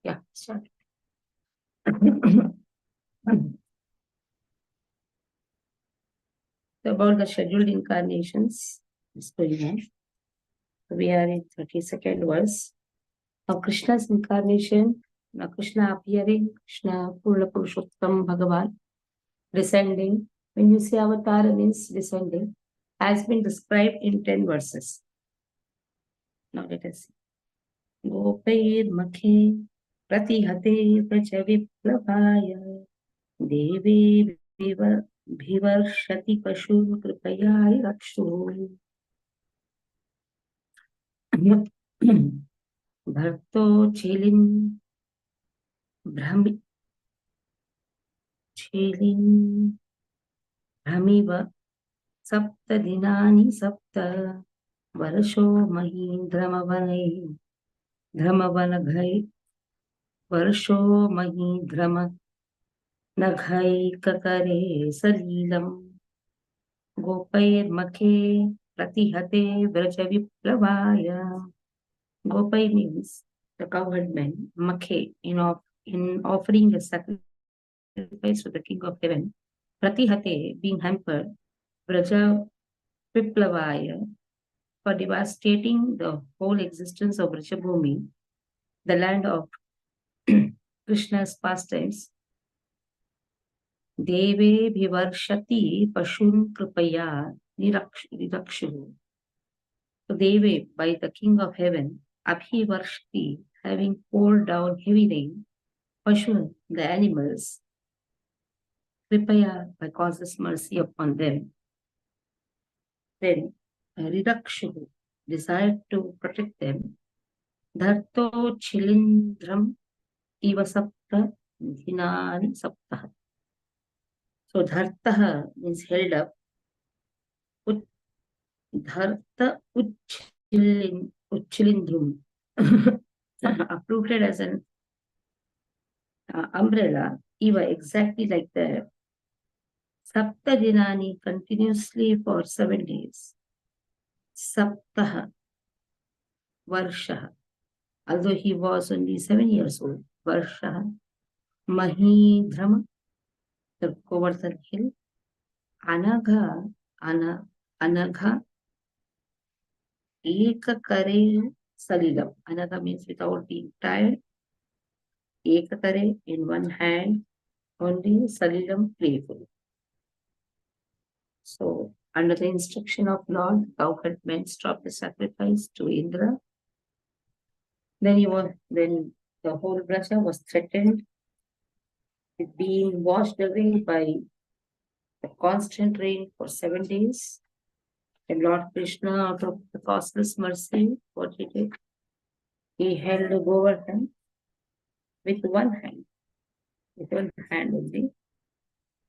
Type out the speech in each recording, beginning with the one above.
Yeah, start. So about the scheduled incarnations is going on. We are in 32nd verse. Now Krishna's incarnation, now Krishna appearing, Krishna Purna Purushottam Bhagavan, descending. When you say avatar means descending, has been described in 10 verses. Now let us see. Gopair Makhe Pratihate Pracha Viplavaya Devi Vivarshati Pashu Kripaya Rakshu Bharto Chilin Brahmi Chilin Brahmiva Sapta Dinani Sapta Varasho Mahindramavanai Dhramavanaghay Varasho Mahindrama Naghai Kakare Salilam Gopair Makhe Pratihate Vraja Viplavaya. Gopai means the cowherd man, Makhe, in offering a sacrifice to the king of heaven, Pratihate, being hampered, Vraja Viplavaya, for devastating the whole existence of Vrajabhumi, the land of Krishna's pastimes. Deve Bhivarshati Pashun Kripaya Nirakshu. So Deve, by the king of heaven, Abhivarshati, having poured down heavy rain, Pashun, the animals, Kripaya, by causes mercy upon them. Then Ridakshu, desired to protect them. Dharto Chilindram Iva Sapta Dhinani Saptaha. So Dhartaha means held up. Dharta Uchilindrum, uprooted as an umbrella, Eva, exactly like the Sapta Dinani, continuously for 7 days. Saptaha, Varshaha, although he was only 7 years old. Varshaha, Mahidhrama, the Govardhan hill. Anagha, Anagha, Ekakare Salilam. Anagha means without being tired. Ekakare, in one hand, only Salilam, playful. So, under the instruction of Lord, cowherd men stopped the sacrifice to Indra. Then the whole Braja was threatened with being washed away by the constant rain for 7 days. And Lord Krishna, out of the causeless mercy, what he did? He held Govardhan with one hand only.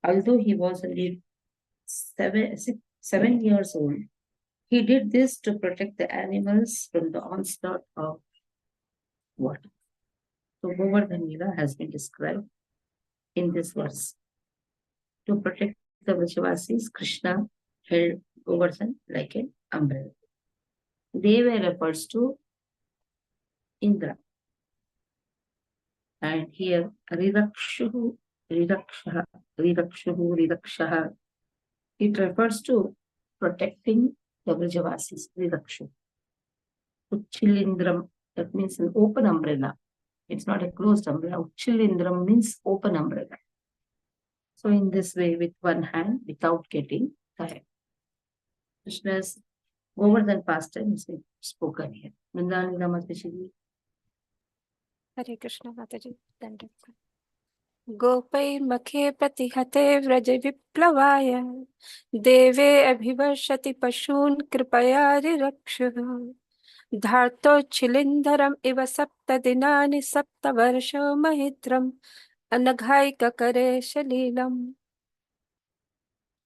Although he was only 7 years old, he did this to protect the animals from the onslaught of water. So Govardhan Lila has been described in this verse. To protect the Vrajavasis, Krishna held Govardhan like an umbrella. Deva refers to Indra. And here, Ridakshuhu, Ridakshaha, it refers to protecting the Vrajavasis, Ridakshu. Uchilindram, that means an open umbrella. It's not a closed umbrella. Uchilindram means open umbrella. So in this way, with one hand, without getting tired. Krishna's Govardhan pastime is spoken here. Vrindavan Mataji. Hare Krishna Mataji. Gopai Makhe Pratihate Vraja Viplavaya Deve Abhivarshati Pashun Kripaya Rakshu Dharto Chilindharam Iva Sapta Dinani Sapta Varsho Mahitram Anaghai Kakare Shalilam.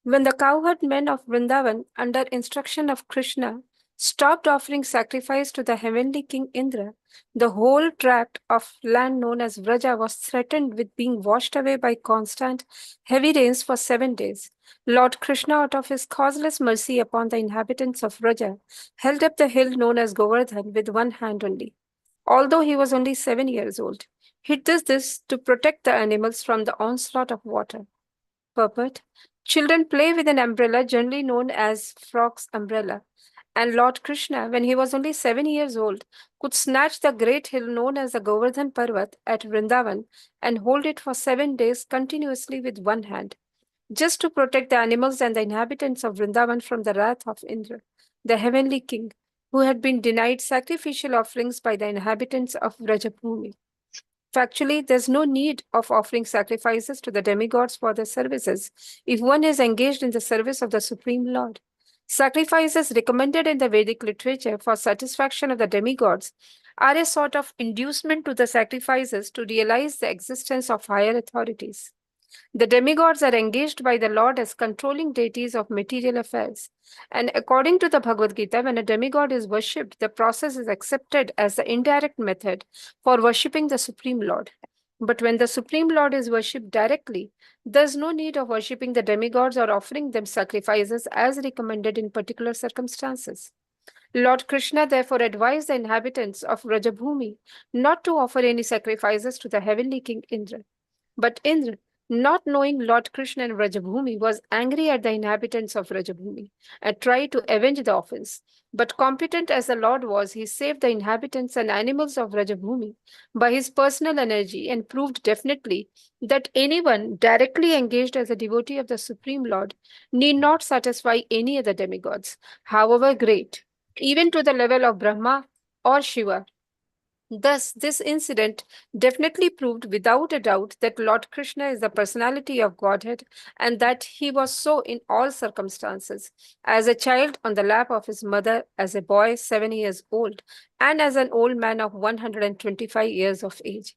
When the cowherd men of Vrindavan, under instruction of Krishna, stopped offering sacrifice to the heavenly king Indra, the whole tract of land known as Vraja was threatened with being washed away by constant heavy rains for 7 days. Lord Krishna, out of his causeless mercy upon the inhabitants of Vraja, held up the hill known as Govardhan with one hand only. Although he was only 7 years old, He does this to protect the animals from the onslaught of water. Purport: children play with an umbrella generally known as frog's umbrella, and Lord Krishna, when he was only 7 years old, could snatch the great hill known as the Govardhan Parvat at Vrindavan and hold it for 7 days continuously with one hand, just to protect the animals and the inhabitants of Vrindavan from the wrath of Indra, the heavenly king, who had been denied sacrificial offerings by the inhabitants of Vrajabhumi. Factually, there's no need of offering sacrifices to the demigods for their services if one is engaged in the service of the Supreme Lord. Sacrifices recommended in the Vedic literature for satisfaction of the demigods are a sort of inducement to the sacrifices to realize the existence of higher authorities. The demigods are engaged by the Lord as controlling deities of material affairs. And according to the Bhagavad Gita, when a demigod is worshipped, the process is accepted as the indirect method for worshipping the Supreme Lord. But when the Supreme Lord is worshipped directly, there's no need of worshipping the demigods or offering them sacrifices as recommended in particular circumstances. Lord Krishna therefore advised the inhabitants of Vrajabhumi not to offer any sacrifices to the heavenly king Indra. But Indra, not knowing Lord Krishna and Vrajabhumi, was angry at the inhabitants of Vrajabhumi and tried to avenge the offense. But competent as the Lord was, he saved the inhabitants and animals of Vrajabhumi by his personal energy and proved definitely that anyone directly engaged as a devotee of the Supreme Lord need not satisfy any other demigods, however great, even to the level of Brahma or Shiva. Thus, this incident definitely proved without a doubt that Lord Krishna is the personality of Godhead and that he was so in all circumstances, as a child on the lap of his mother, as a boy 7 years old, and as an old man of 125 years of age.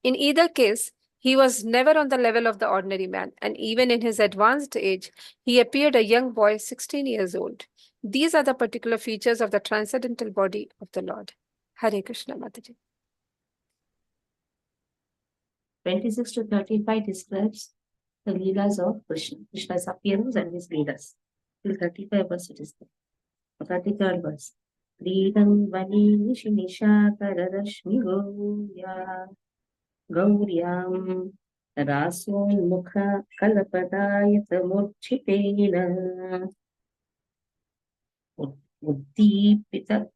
In either case, he was never on the level of the ordinary man, and even in his advanced age, he appeared a young boy 16 years old. These are the particular features of the transcendental body of the Lord. Hare Krishna, Mataji. 26 to 35 describes the Leelas of Krishna, Krishna's appearance and his Leelas. Till 35 verse it is there. 33rd verse. Freedom Vani Nishinisha Kararashmi Gauryam Rason Mukha Kalapadayata Murchitena Uddipita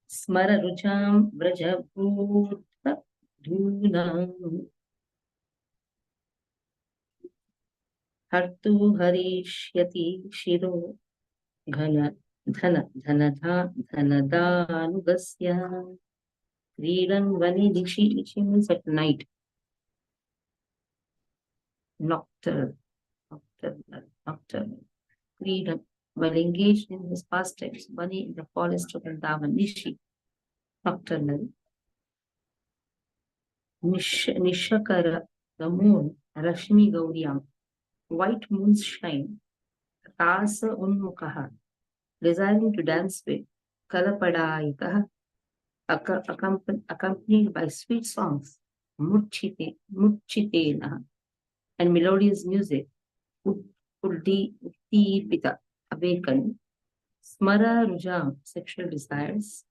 Smara Rujam Vrajabhuta Dhunam Hartu Harishyati Shiro Dhanadanugasya Kridan Vani Dishi means at night. Nocturnal. Kridan, while engaged in his pastimes, Vani in the forest of Vrindavan, Nishi, nocturnal. Nishakara, the moon, Rashmi Gauriyam, white moon's shine, Tasa Unmukaha, desiring to dance with, Kalapadayikaha, accompanied by sweet songs, Murchitena, and melodious music, Uddipita, awaken, Smara Rujam, sexual desires,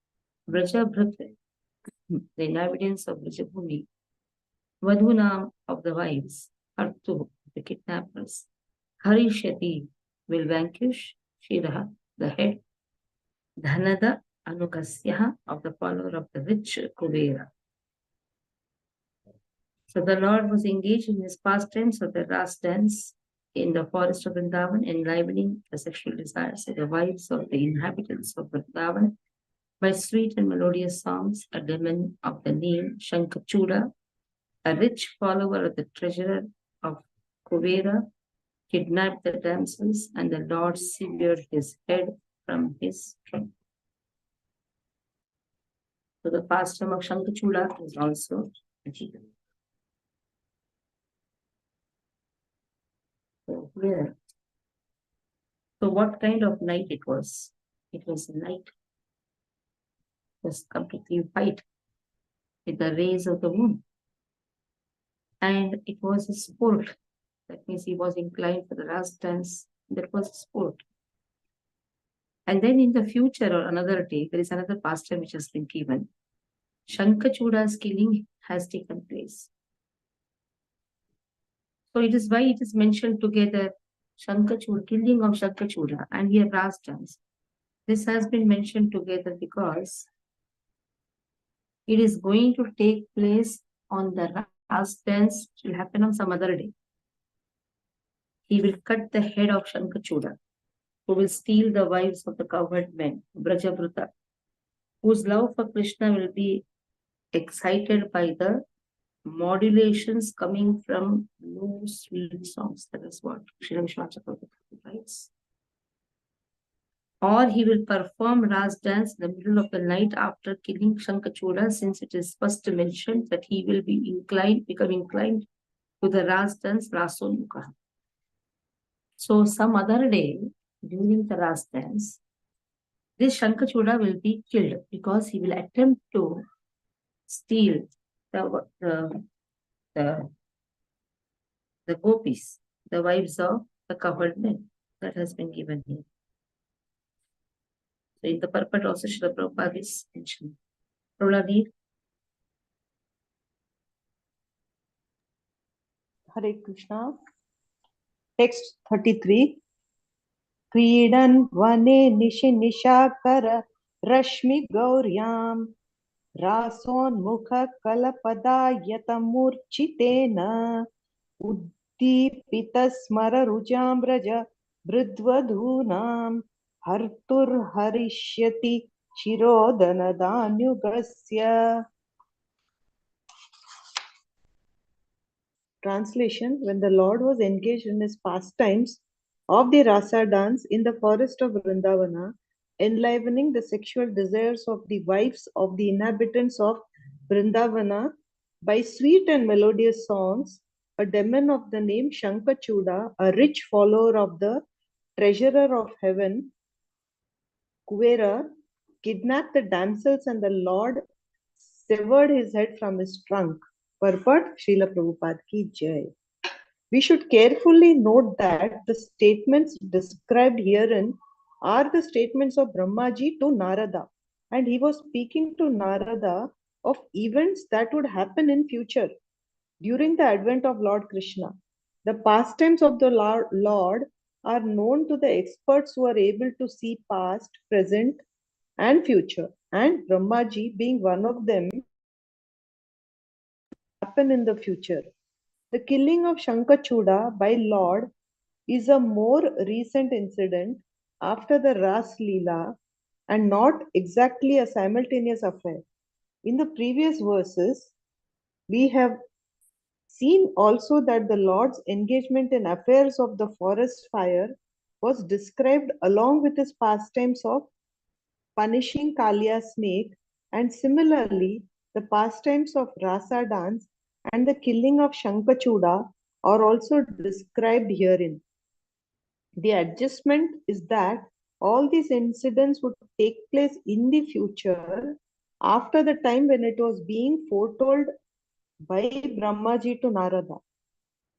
Vrajabhrata, the inhabitants of Vrajabhumi, Vadhunam of the wives, Hartu, the kidnappers, Harishyati, will vanquish, Shiraha, the head, Dhanada Anugasyaha, of the follower of the rich Kubera. So the Lord was engaged in his pastimes of the ras dance in the forest of Vrindavan, enlivening the sexual desires of the wives of the inhabitants of Vrindavan by sweet and melodious songs. A demon of the name Shankachuda, a rich follower of the treasurer of Kuvera, kidnapped the damsels, and the Lord severed his head from his trunk. So the pastime of Shankachuda is also achieved. So here, so what kind of night it was? It was a night. It was completely white with the rays of the moon. And it was a sport. That means he was inclined for the ras dance. That was a sport. And then in the future or another day, there is another pastime which has been given. Shankachuda's killing has taken place. place. So it is why it is mentioned together, Shankachuda, killing of Shankachuda, and here Ras dance. This has been mentioned together because it is going to take place on the Ras dance, it will happen on some other day. He will cut the head of Shankachuda, who will steal the wives of the cowherd men, Brajabruta, whose love for Krishna will be excited by the modulations coming from low, sweet songs. That is what Srila Vishwanath Chakravarti writes. Or he will perform Ras dance in the middle of the night after killing Shankachuda, since it is first mentioned that he will become inclined to the Ras dance, Rasonmukha. So some other day, during the Ras dance, this Shankachuda will be killed because he will attempt to steal the gopis, the wives of the covered men. That has been given here. So in the purport also Srila Prabhupada is mentioned. Prabhupada, Hare Krishna. Text 33. Kridan vane nishi nishakara rashmi gauryam rason mukha kalapada yatamurchitena uddipita smara rujambraja bridvadhunam hartur harishyati shirodana danyugasya. Translation: when the Lord was engaged in his pastimes of the Rasa dance in the forest of Vrindavana, enlivening the sexual desires of the wives of the inhabitants of Vrindavana by sweet and melodious songs, a demon of the name Shankachuda, a rich follower of the treasurer of heaven, Kuvera, kidnapped the damsels and the Lord severed his head from his trunk. Purport: Srila Prabhupada ki jai. We should carefully note that the statements described herein are the statements of Brahmaji to Narada, and he was speaking to Narada of events that would happen in future during the advent of Lord Krishna. The pastimes of the Lord are known to the experts who are able to see past, present, and future, and Brahmaji being one of them, happen in the future. The killing of Shankachuda by Lord is a more recent incident after the Ras Leela and not exactly a simultaneous affair. In the previous verses, we have seen also that the Lord's engagement in affairs of the forest fire was described along with his pastimes of punishing Kalia snake, and similarly, the pastimes of Rasa dance and the killing of Shankachuda are also described herein. The adjustment is that all these incidents would take place in the future after the time when it was being foretold by Brahmaji to Narada.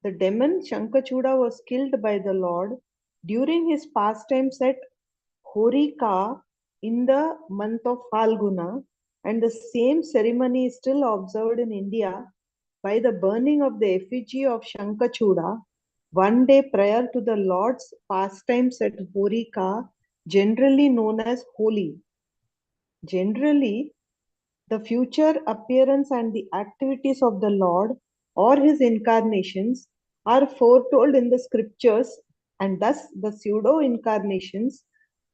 The demon Shankachuda was killed by the Lord during his pastimes at Horika in the month of Falguna, and the same ceremony is still observed in India by the burning of the effigy of Shankachuda one day prior to the Lord's pastimes at Horika, generally known as Holi. Generally, the future appearance and the activities of the Lord or his incarnations are foretold in the scriptures, and thus the pseudo incarnations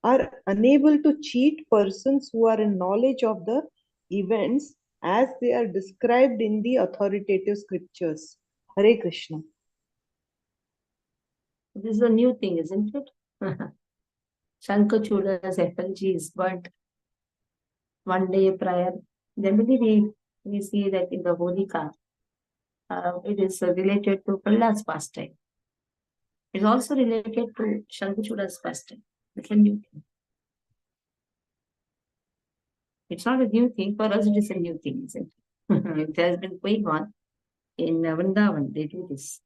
are unable to cheat persons who are in knowledge of the events as they are described in the authoritative scriptures. Hare Krishna. this is a new thing, isn't it? Shankachuda's effigy is burnt one day prior. Generally, we see that in the Holika, it is related to Prahlad's pastime. It is also related to Shankachuda's pastime. It's a new thing. It's not a new thing. For us, it is a new thing, isn't it? It has been going on in Vrindavan. They do this.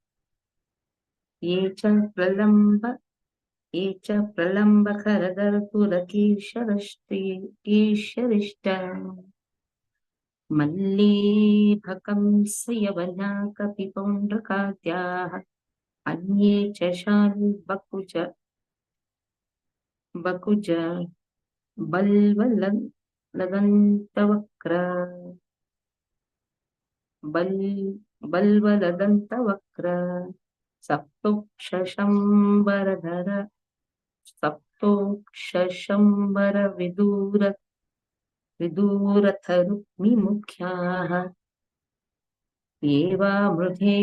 Echa pralamba karadar pura kesharishta. मल्लीभकंसयवनाकपिपौण्ड्रकाद्याः अन्ये च बकुज बल्वलदन्तवक्र बल् बल्वलदन्तवक्र सप्तोक्षशम्बरधर विदूरथरुक्मिमुख्याः एवामृधे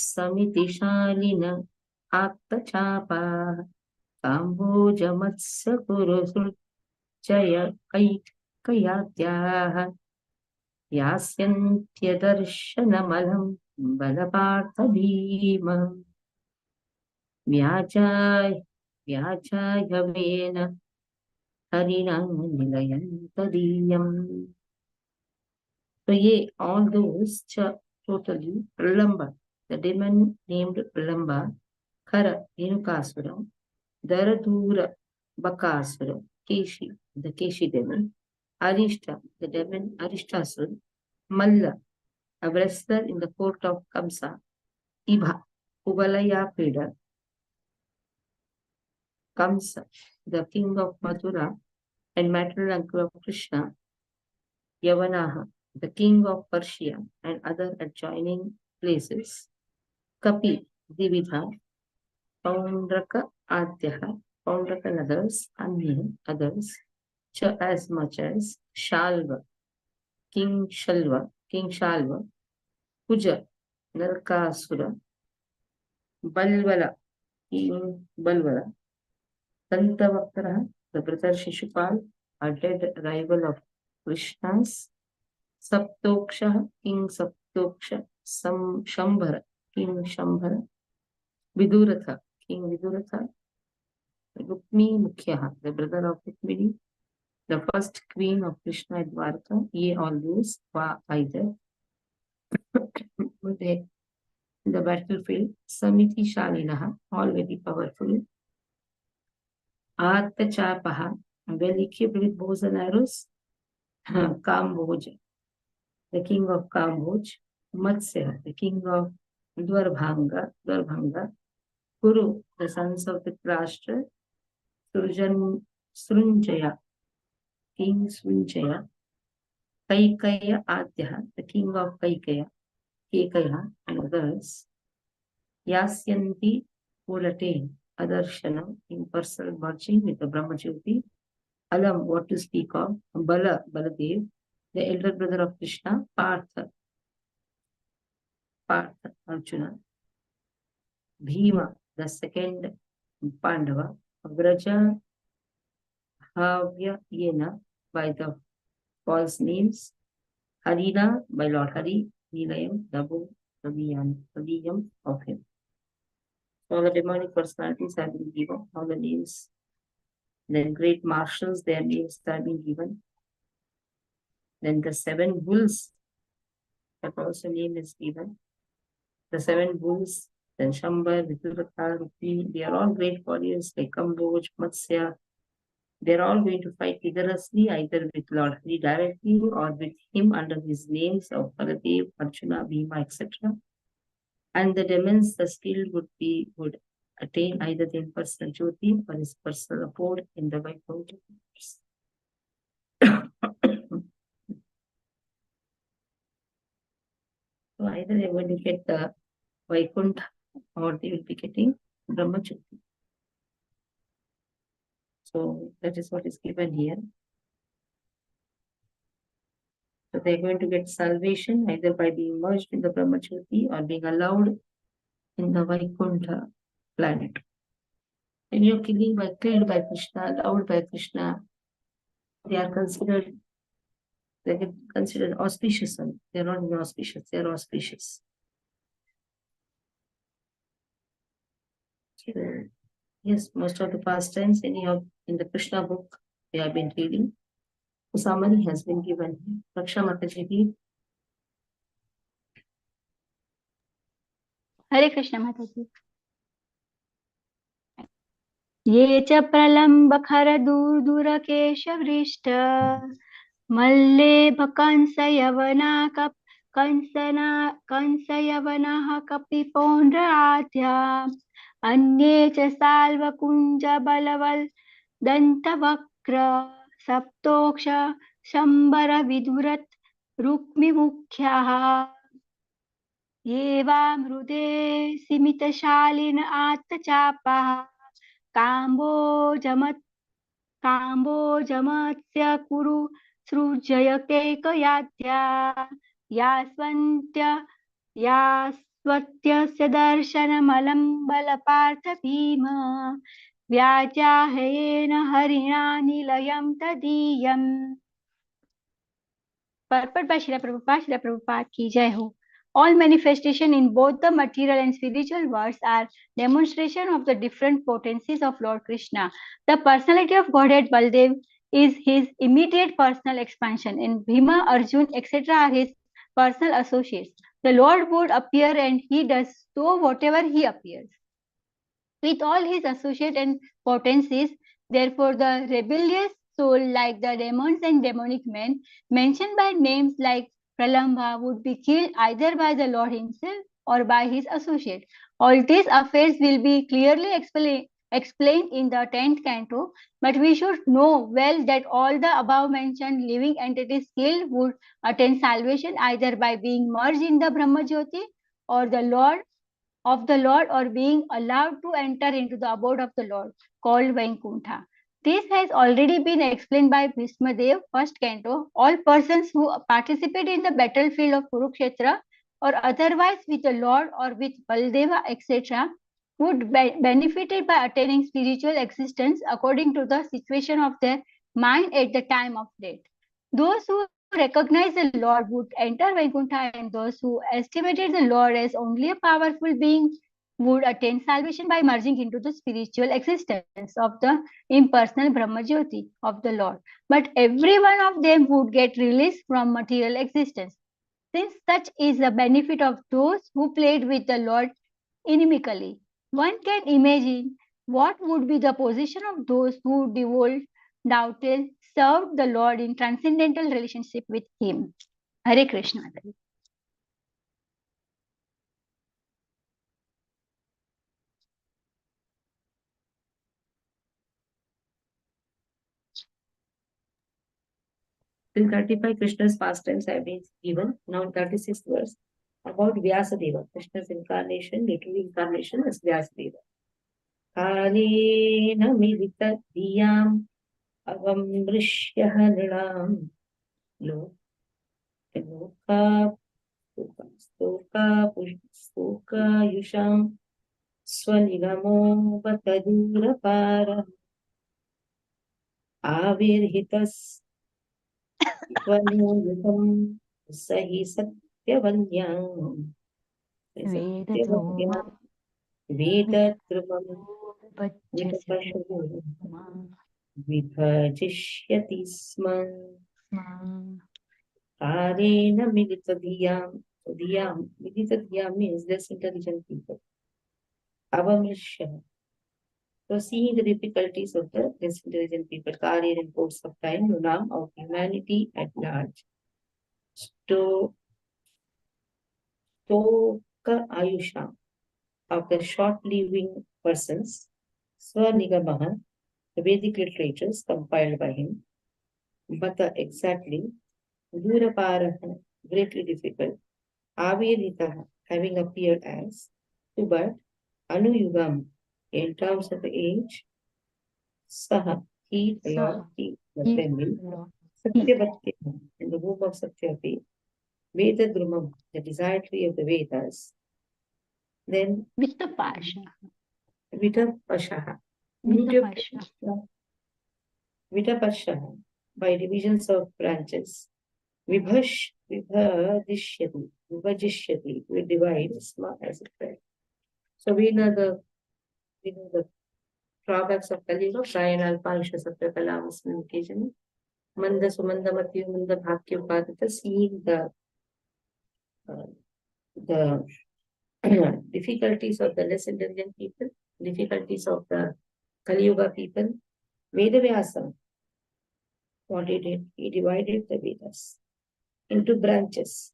समितिशालिन आत्तचापाः काम्बोजमत्स्यकुरुसृजय कैकयात्याः यास्यन्त्यदर्शनमलं बलपार्थभीमम् व्याजायवेन हरिणा निलयं तदीयम्. So ye, all those totally Pralamba, the demon named Pralamba, Khara, Renukasura, Daradura, Bakasura, Keshi, the Keshi demon, Arishta, the demon Arishtasur, Malla, a wrestler in the court of Kamsa, Ibha, Ubalaya Peda, Kamsa, the king of Mathura and maternal uncle of Krishna, Yavanaha, the king of Persia and other adjoining places, Kapi, Dividha, Paundraka Adyaha, Paundraka and others, Anya, others, Cha as much as Shalva, King Shalva, Kuja, Narkasura, Balvala, King Balvala, Tantavakra, the brother Shishupal, a dead rival of Krishna's, Saptoksha, King Saptoksha, Shambhara, King Shambhara, Viduratha, King Viduratha, Rukmi Mukhyaha, the brother of Rukmini, the first queen of Krishna at Dwarka, ye all those were either in the battlefield, Samiti Shalinaha, all very powerful, Artha Chapaha, well equipped with bows and arrows, Kamboj, the king of Kamboj, Matsya, the king of Dwarbhanga, Kuru, the sons of the Dhritarashtra, Srunjaya, King Srunjaya, Kaikaya Adyaha, the king of Kaikaya, Kekaya, and others, Yasyanti, who will attain Adarshana, impersonal merging with the Brahmajyoti, Alam, what to speak of, Baladev, the elder brother of Krishna, Partha, Arjuna, Bhima, the second Pandava, Vraja, Havya Yena, by the false names, Harina, by Lord Hari, Nilayam, Dabu, Tadiyam of him. All the demonic personalities have been given, all the names. Then great marshals, their names have been given. Then the 7 bulls, that also name is given. The 7 bulls, then Shambar, Viduratha, Rukmi, they are all great warriors like Kamboj, Matsya. They are all going to fight vigorously, either with Lord Hari directly or with him under his names of Baladev, Arjuna, Bhima, etc. And the demons, the skilled would attain either the impersonal Jyoti or his personal abode in the Vaibhav. So either they will get the Vaikuntha or they will be getting Brahmajyoti. So that is what is given here. So they are going to get salvation either by being merged in the Brahmajyoti or being allowed in the Vaikuntha planet. When you're killed by Krishna, allowed by Krishna, they are considered auspicious. They are not inauspicious, they are auspicious. So, yes, most of the pastimes in the Krishna book we have been reading. So summary has been given here. Raksha Mataji. Hare Krishna Mataji. ये च प्रलम्बखरदूरदूरकेशवृष्ट मल्लेभ कंसयवना cup Kansana कंसयवनः कपिपौण्ड्राद्या अन्ये च साल्वकुञ्जबलवल् दन्तवक्र सप्तोक्ष शम्बरविधुरत् रुक्मिमुख्याः ये वामृदे सिमितशालिन आत्तचापाः काम्बोजमत्स्य कुरु सृजय केकयाद्या यास्वत्यस्य दर्शनमलं बलपार्थ Bhim व्याजाहेन हरिणा निलयं तदीयम्। Purport by Srila Prabhupada ki jai ho. All manifestation in both the material and spiritual worlds are demonstration of the different potencies of Lord Krishna. The personality of Godhead Baldev is his immediate personal expansion, and Bhima, Arjun, etc. are his personal associates. The Lord would appear and he does so whatever he appears. With all his associates and potencies, therefore the rebellious soul like the demons and demonic men mentioned by names like Pralambha would be killed either by the Lord himself or by his associate. All these affairs will be clearly explained in the 10th canto, but we should know well that all the above mentioned living entities killed would attain salvation either by being merged in the Brahma Jyoti or the Lord of the Lord or being allowed to enter into the abode of the Lord called Vaikuntha. This has already been explained by Bhismadev, first canto. All persons who participate in the battlefield of Kurukshetra or otherwise with the Lord or with Baldeva, etc., would be benefited by attaining spiritual existence according to the situation of their mind at the time of death. Those who recognize the Lord would enter Vaikuntha, and those who estimated the Lord as only a powerful being would attain salvation by merging into the spiritual existence of the impersonal Brahma Jyoti of the Lord. But every one of them would get released from material existence. Since such is the benefit of those who played with the Lord inimically, one can imagine what would be the position of those who doubted, served the Lord in transcendental relationship with Him. Hare Krishna. Till 35, Krishna's pastimes have been given. Now 36th verse about Vyasadeva, Krishna's incarnation, literal incarnation as Vyasadeva. Kalena milita diyam avamrishyah nridam loka stoka yusham swanigamo batadurapara avirhitas Vanuyutam sahi satyavanyam Vedatrumam Vibhajishyati sma Karena militadhyam. Militadhyam means less intelligent people. Avamrishya. So seeing the difficulties of the less intelligent people, Karya in course of time, Nunam of humanity at large. Stoka Ayusha of the short-living persons, Swanigamaha, the Vedic literatures compiled by him, Bata exactly, Duraparaha, greatly difficult, Aviritaha, having appeared as, but Anuyugam, in terms of age, Saha, he, the Lord, he, the family, Satyavatya, in the womb of Satyavati, Vedadrumam, the desired tree of the Vedas, then Vittapasha. Vitapashaha. Vitapashaha, by divisions of branches. Vibhajishyati, will divide as a prayer. So we know the drawbacks of Kali Yuga, Prayana Alpangsha Satya Kalamasmin occasionally. Manda Sumanda Matyu Manda Bhakti Upadita, seeing the difficulties of the less intelligent people, difficulties of the Kali Yuga people, Vedavyasa, what he did, he divided the Vedas into branches.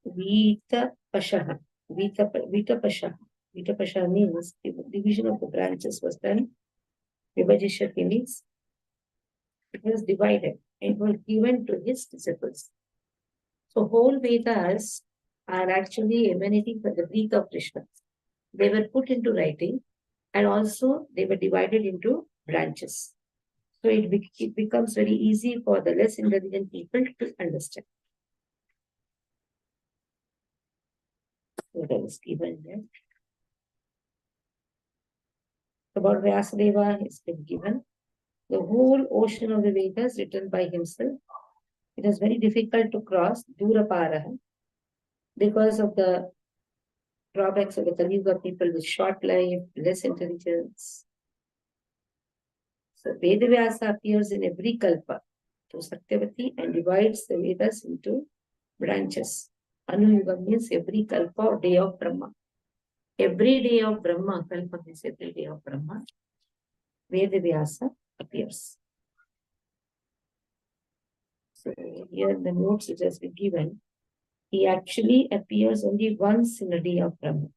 Vita Pashaha. Vita Pashaha. Vita Pashaha means the division of the branches was done. Vibhajishati means it was divided and was given to his disciples. So whole Vedas are actually emanating from the breath of Krishna. They were put into writing and also they were divided into branches. So it becomes very easy for the less intelligent people to understand. So that is given there. About Vyasadeva has been given. The whole ocean of the Vedas written by himself. It is very difficult to cross Duraparaha because of the drawbacks of the Kali Yuga people with short life, less intelligence. So Vedavyasa appears in every kalpa to Satyavati and divides the Vedas into branches. Anuyuga means every kalpa or day of Brahma. Every day of Brahma, kalpa means every day of Brahma, Vedavyasa appears. So here in the notes which has been given, he actually appears only once in a day of Brahma.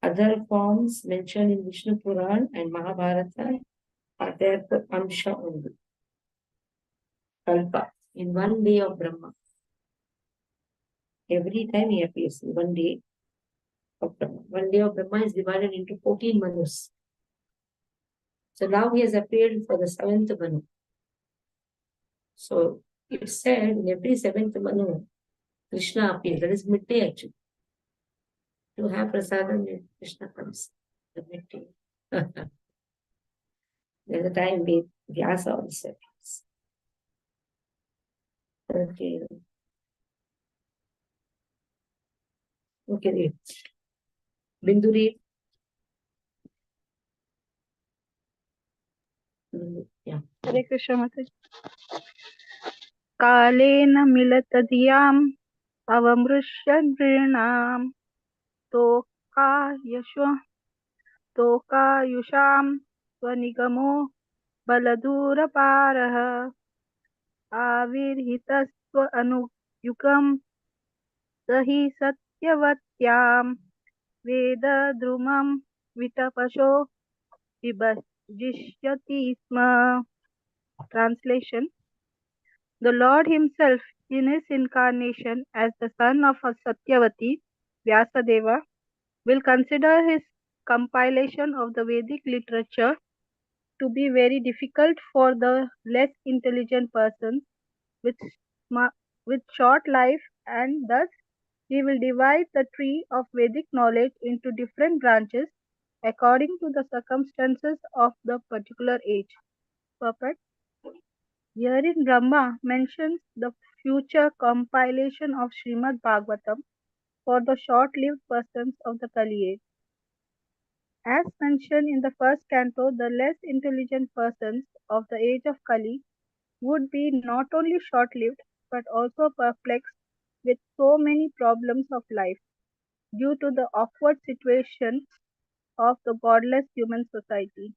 Other forms mentioned in Vishnu Puran and Mahabharata are there for Amsha only. Kalpa, in one day of Brahma. Every time he appears in one day of Brahma. One day of Brahma is divided into 14 Manus. So now he has appeared for the 7th Manu. So it's said in every 7th Manu, Krishna appears. That is midday actually. To have prasadam, Krishna comes. The midday. There's a time when Vyasa also appears. Okay. Okay, read. Bindu read. Yeah. Hare Krishna Mataji. Kalena milatadiyam avamrushya nrinam toka yashwa toka yusham swanigamo baladura parah avirhitasva anuyukam sahi satyavatyam veda drumam vitapasho vibhajishyati isma. Translation: The Lord himself, in his incarnation as the son of Satyavati, Vyasadeva, will consider his compilation of the Vedic literature to be very difficult for the less intelligent persons with, with short life, and thus he will divide the tree of Vedic knowledge into different branches according to the circumstances of the particular age. Perfect. Herein Brahma mentions the future compilation of Srimad Bhagavatam for the short-lived persons of the Kali age. As mentioned in the first canto, the less intelligent persons of the age of Kali would be not only short-lived but also perplexed with so many problems of life due to the awkward situation of the godless human society.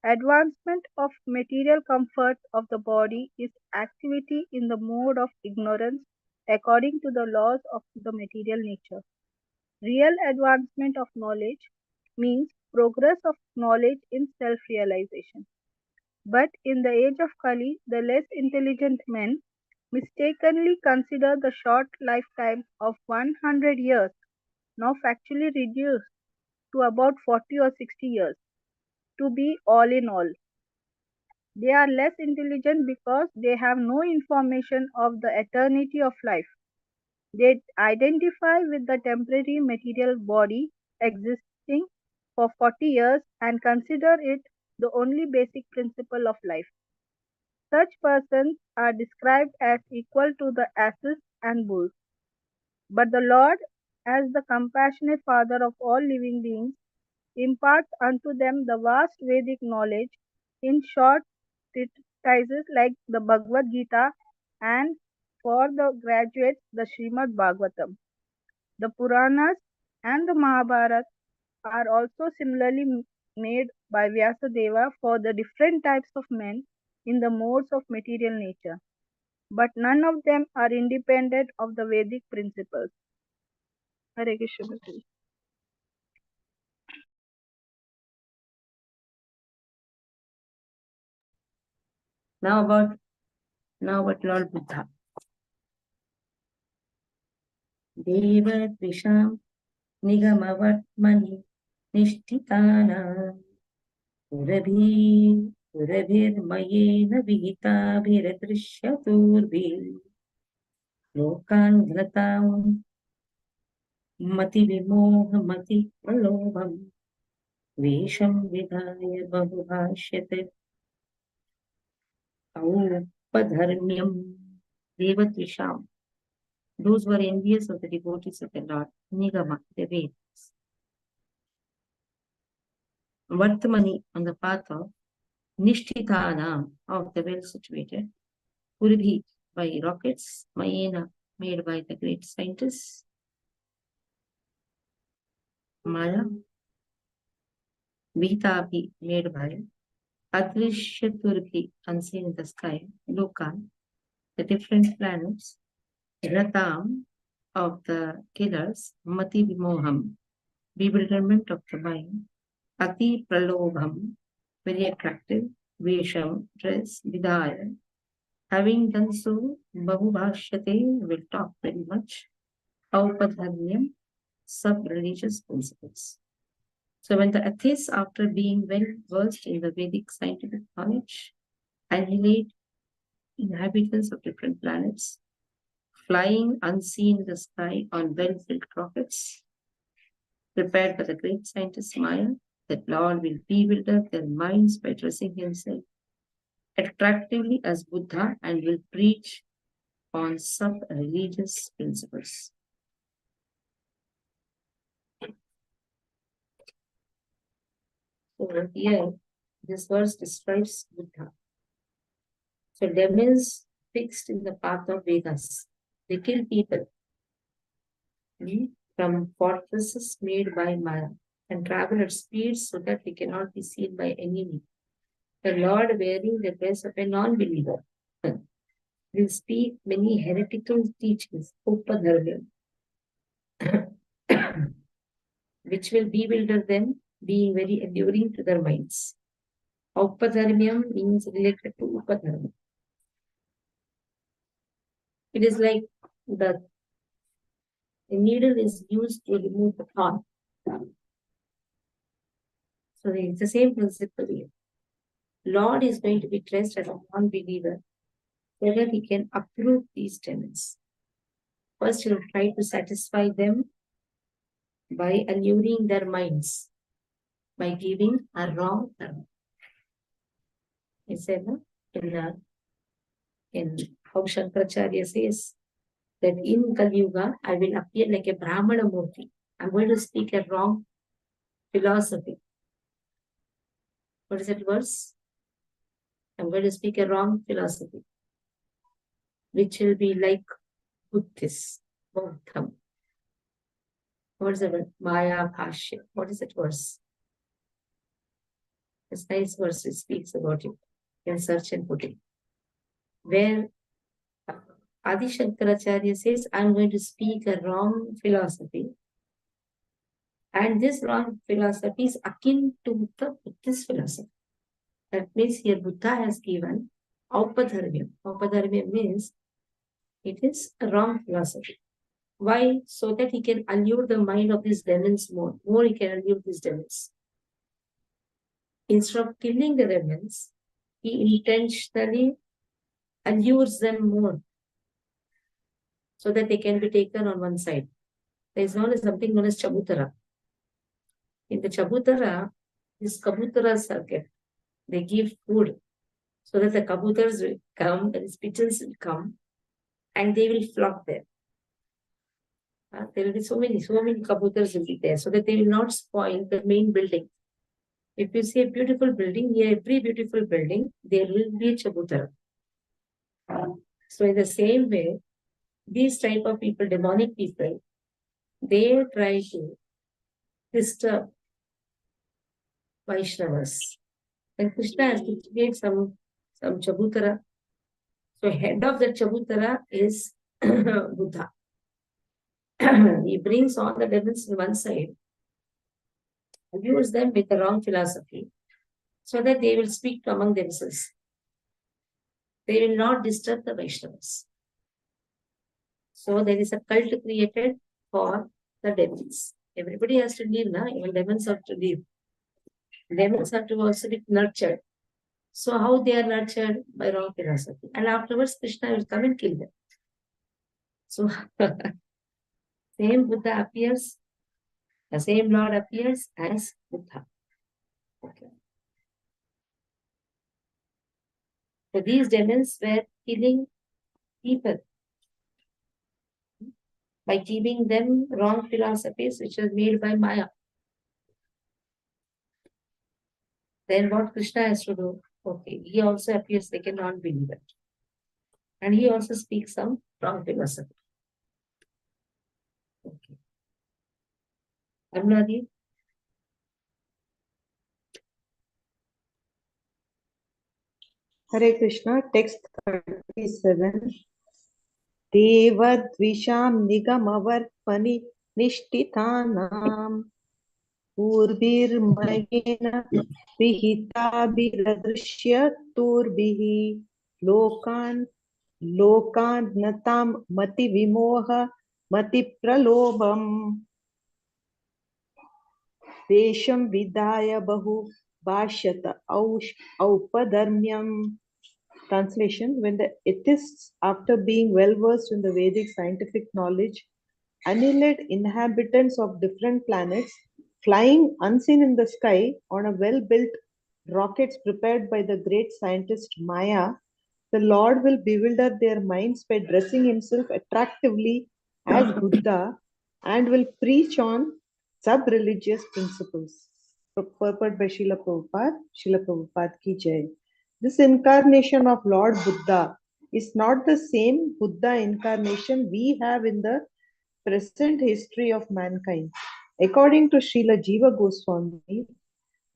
Advancement of material comfort of the body is activity in the mode of ignorance according to the laws of the material nature. Real advancement of knowledge means progress of knowledge in self-realization. But in the age of Kali, the less intelligent men mistakenly consider the short lifetime of 100 years, now factually reduced to about 40 or 60 years, to be all in all. They are less intelligent because they have no information of the eternity of life. They identify with the temporary material body existing for 40 years and consider it the only basic principle of life. Such persons are described as equal to the asses and bulls. But the Lord, as the compassionate Father of all living beings, imparts unto them the vast Vedic knowledge in short treatises like the Bhagavad Gita, and for the graduates the Srimad Bhagavatam. The Puranas and the Mahabharata are also similarly made by Vyasadeva for the different types of men in the modes of material nature, but none of them are independent of the Vedic principles. Hare Krishna. Bhakti. Now about Lord Buddha. Deva Visham Nigamavatmani Nishtitana Purabhirmayena Vihitabhiradrishyaturdhi Lokan Ghnatam Mati Vimohamati Pralobham Vesham Vidhaya Bahubhashyate Aupadharmyam Devatvisham. Those were envious of the devotees of the Lord, Nigama, the Vedas. Vartamani, on the path of Nishtitana, of the well-situated. Puribhi, by rockets. Mayena, made by the great scientists. Maya. Vitabhi, made by Adrishyaturbi, unseen in the sky. Lokan, the different planets. Ratam, of the killers. Mati Vimoham, bewilderment of the mind. Ati Pralobham, very attractive. Vesham, dress. Vidaya, having done so. Bahubhashyate, will talk very much. Aupadharmyam, sub-religious principles. So when the atheists, after being well versed in the Vedic scientific knowledge, annihilate inhabitants of different planets, flying unseen in the sky on well-filled rockets, prepared by the great scientist Maya, that Lord will bewilder their minds by dressing himself attractively as Buddha and will preach on sub-religious principles. So here, this verse describes Buddha. So demons fixed in the path of Vedas, they kill people from fortresses made by Maya and travel at speeds so that they cannot be seen by enemy. The Lord, wearing the dress of a non-believer, will speak many heretical teachings, Upadharmya, which will bewilder them, being very alluring to their minds. Upadharmyam means related to Upadharma. It is like the needle is used to remove the thorn. So it's the same principle here. Lord is going to be dressed as a non-believer so that he can uproot these demons. First, he will try to satisfy them by alluring their minds, by giving a wrong dharma. He said, no? In how Shankaracharya says that in Kali Yuga, I will appear like a Brahmana Murti. I'm going to speak a wrong philosophy. What is that verse? I'm going to speak a wrong philosophy, which will be like Buddhist, Bauddham. What is the word? Maya Bhashya. What is that verse? This nice verse, it speaks about it. You can search and put it. Where Adi Shankaracharya says, I'm going to speak a wrong philosophy. And this wrong philosophy is akin to the Buddhist philosophy. That means here Buddha has given Aupadharmya. Aupadharmya means it is a wrong philosophy. Why? So that he can allure the mind of these demons more. More he can allure these demons. Instead of killing the demons, he intentionally allures them more so that they can be taken on one side. There is something known as Chabutara. In the Chabutara, these Kabutaras are kept. They give food so that the Kabutars will come, the pigeons will come, and they will flock there. There will be so many Kabutars will be there so that they will not spoil the main building. If you see a beautiful building, near every beautiful building, there will be a Chabutara. So in the same way, these type of people, demonic people, they try to disturb Vaishnavas. Then Krishna has to create some Chabutara. So head of the Chabutara is Buddha. He brings all the devils to one side, abuse them with the wrong philosophy, so that they will speak among themselves. They will not disturb the Vaishnavas. So there is a cult created for the devils. Everybody has to live, na? Even demons have to live. Demons have to also be nurtured. So how they are nurtured? By wrong philosophy. And afterwards, Krishna will come and kill them. So same Buddha appears, the same Lord appears as Buddha. Okay. So these demons were killing people by giving them wrong philosophies which was made by Maya. Then what Krishna has to do? Okay, he also appears like a non-believer. And he also speaks some wrong philosophy. Okay. Arunadi? Hare Krishna, text 37. Devadvisham nigamavarpani nishtitanam पूर्भिर्मयेन विहिताभिरदृश्य तूर्भिः लोकान् नतां मतिविमोह मतिप्रलोभम् देशं विदाय बहु भाष्यत औपधर्म्यम्. Translation: When the atheists, after being well versed in the Vedic scientific knowledge, annihilate inhabitants of different planets, flying unseen in the sky on a well-built rockets prepared by the great scientist Maya, the Lord will bewilder their minds by dressing himself attractively as Buddha and will preach on sub-religious principles. Purport by Srila Prabhupada. Srila Prabhupada ki jai. This incarnation of Lord Buddha is not the same Buddha incarnation we have in the present history of mankind. According to Srila Jiva Goswami,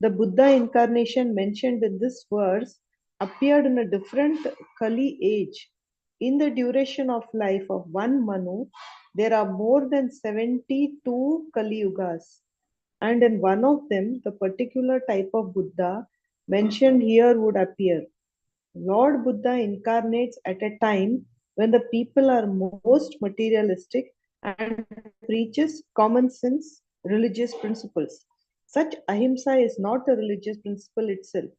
the Buddha incarnation mentioned in this verse appeared in a different Kali age. In the duration of life of one Manu, there are more than 72 Kali Yugas. And in one of them, the particular type of Buddha mentioned here would appear. Lord Buddha incarnates at a time when the people are most materialistic and preaches common sense religious principles. Such ahimsa is not a religious principle itself,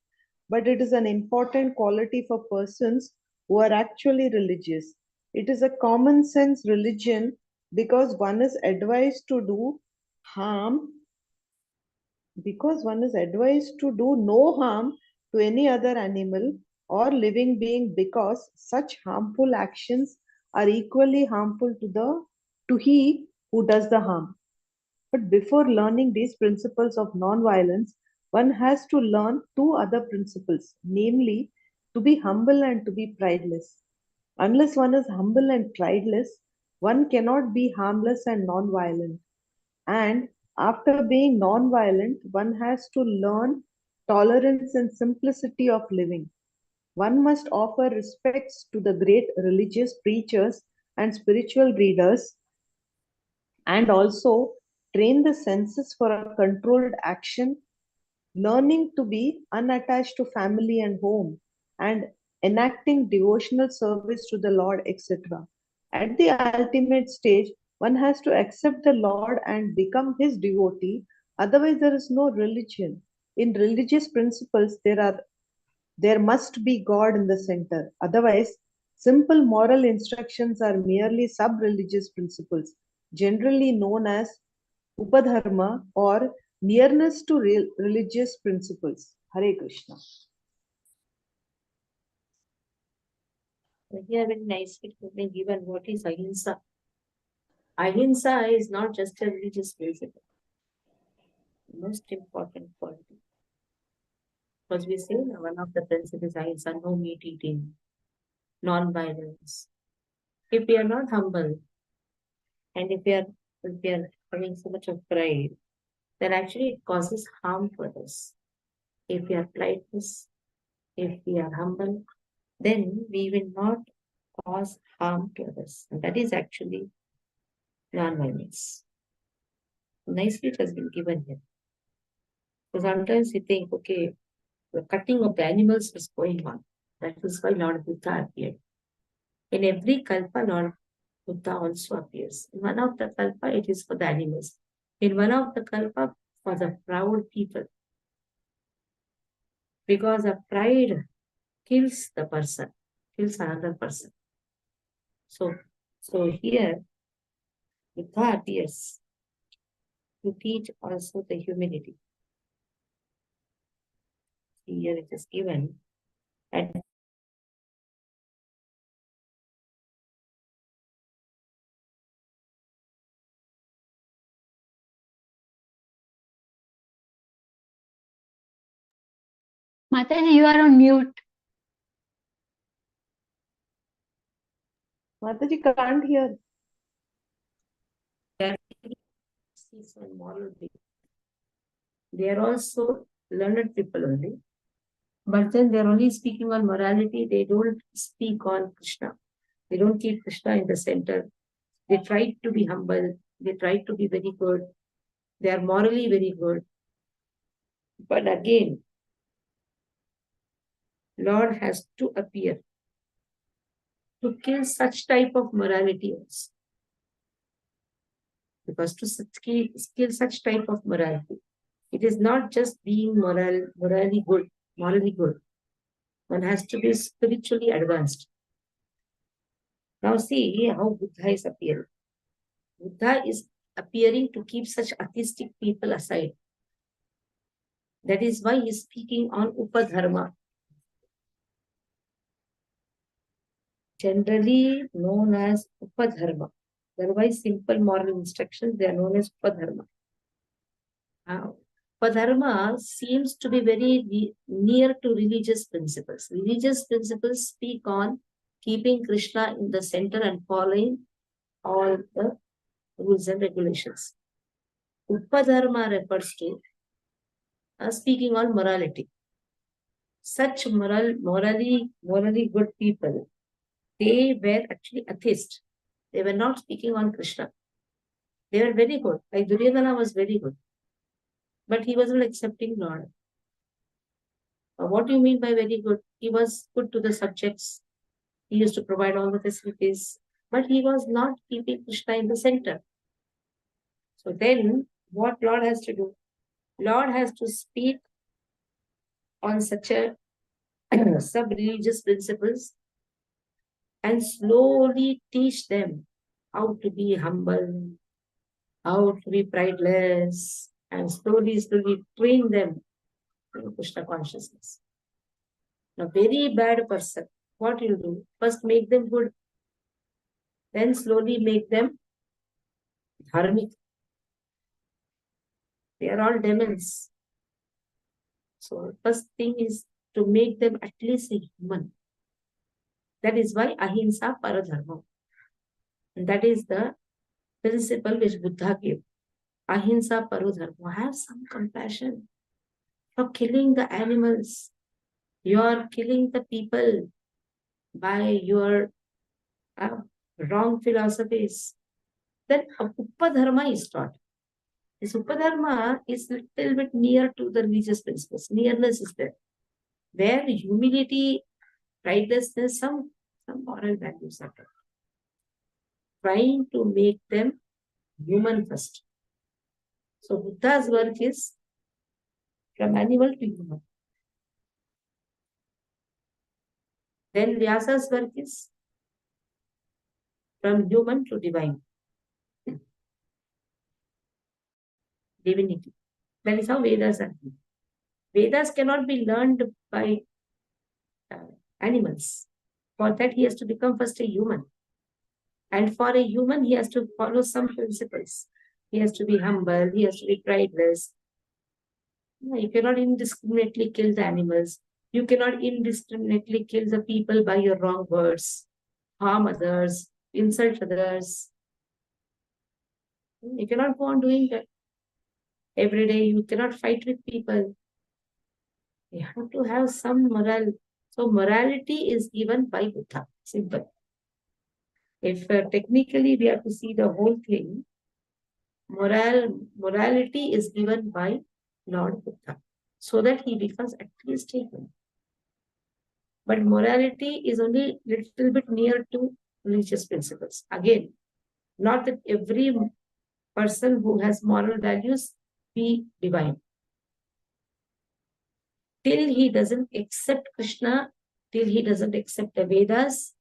but it is an important quality for persons who are actually religious. It is a common sense religion because one is advised to do no harm to any other animal or living being, because such harmful actions are equally harmful to he who does the harm. But before learning these principles of non-violence, one has to learn two other principles, namely to be humble and to be prideless. Unless one is humble and prideless, one cannot be harmless and non-violent. And after being non-violent, one has to learn tolerance and simplicity of living. One must offer respects to the great religious preachers and spiritual readers, and also train the senses for a controlled action, learning to be unattached to family and home, and enacting devotional service to the Lord, etc. At the ultimate stage, one has to accept the Lord and become his devotee, otherwise there is no religion. In religious principles, there must be God in the center. Otherwise, simple moral instructions are merely sub-religious principles, generally known as upadharma or nearness to religious principles. Hare Krishna. Here very nicely given what is ahimsa. Ahimsa is not just a religious principle. Most important quality. Because we say one of the principles is ahimsa, no meat eating, non-violence. If we are not humble, and if we are having so much of pride, then actually it causes harm for us. if we are politeness, if we are humble, then we will not cause harm to others. And that is actually non-violence. Nicely it has been given here. So sometimes we think, okay, the cutting of the animals is going on. That is why Lord Buddha appeared. In every kalpa, Lord Buddha also appears. In one of the kalpa, it is for the animals. In one of the kalpa, for the proud people. Because the pride kills the person, kills another person. So here, Buddha appears to teach also the humility. Here it is given. And Mataji, you are on mute. Mataji can't hear. and moral people. They are also learned people only. But then they're only speaking on morality. They don't speak on Krishna. They don't keep Krishna in the center. They try to be humble. They try to be very good. They are morally very good. But again, Lord has to appear to kill such type of morality also. Because to kill such type of morality, it is not just being morally good. One has to be spiritually advanced. Now see how Buddha is appearing. Buddha is appearing to keep such atheistic people aside. That is why he is speaking on Upadharma, generally known as Upadharma. Otherwise, simple moral instructions, they are known as Upadharma. Now, Upadharma seems to be very near to religious principles. Religious principles speak on keeping Krishna in the center and following all the rules and regulations. Upadharma refers to speaking on morality. Such morally good people, they were actually atheists. They were not speaking on Krishna. They were very good. Like Duryodhana was very good. But he was not accepting Lord. What do you mean by very good? He was good to the subjects. He used to provide all the facilities. But he was not keeping Krishna in the center. So then, what Lord has to do? Lord has to speak on such a sub-religious principles and slowly teach them how to be humble, how to be prideless, and slowly train them in Krishna consciousness. A very bad person, what you do? First make them good, then slowly make them dharmic. They are all demons. So first thing is to make them at least a human. That is why ahimsa paradharma. And that is the principle which Buddha gave. Ahimsa paradharma. Have some compassion. For killing the animals, you are killing the people by your wrong philosophies. Then Upadharma is taught. This Upadharma is a little bit near to the religious principles. Nearness is there. Where humility, righteousness, some moral values are there. Trying to make them human first. So Buddha's work is from animal to human. Then Vyasa's work is from human to divine. Divinity. That is how Vedas are. Vedas cannot be learned by animals. For that, he has to become first a human. And for a human, he has to follow some principles. He has to be humble, he has to be prideless. You cannot indiscriminately kill the animals. You cannot indiscriminately kill the people by your wrong words, harm others, insult others. You cannot go on doing that. Every day, you cannot fight with people. You have to have some moral. So morality is given by Buddha. Simple. If technically we have to see the whole thing, morality is given by Lord Buddha, so that he becomes at least human. But morality is only little bit near to religious principles. Again, not that every person who has moral values be divine. Till he doesn't accept Krishna, till he doesn't accept the Vedas,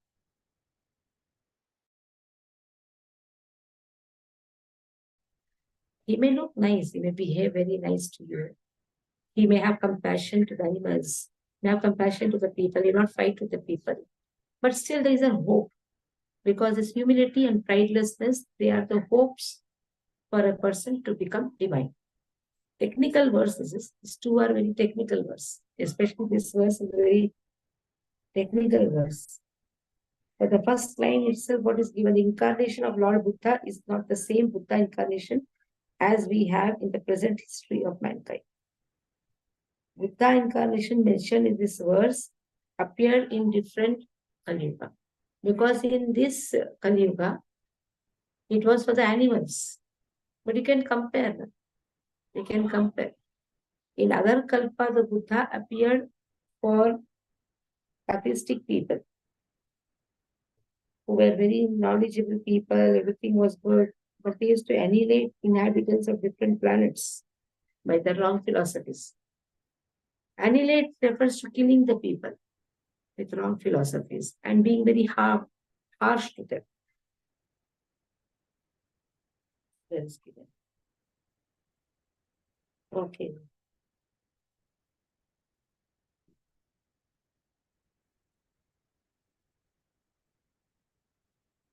he may look nice, he may behave very nice to you. He may have compassion to the animals, may have compassion to the people, he will not fight with the people. But still there is a hope, because this humility and pridelessness, they are the hopes for a person to become divine. Technical verses, these two are very technical verse, especially this verse is a very technical verse. But the first line itself, what is given, the incarnation of Lord Buddha is not the same Buddha incarnation as we have in the present history of mankind. Buddha incarnation mentioned in this verse appeared in different Kali Yuga. Because in this Kali Yuga, it was for the animals. But you can compare. You can compare. In other Kalpa, the Buddha appeared for atheistic people who were very knowledgeable people, everything was good, but they used to annihilate inhabitants of different planets by the wrong philosophies. Annihilate refers to killing the people with wrong philosophies and being very harsh to them. Okay.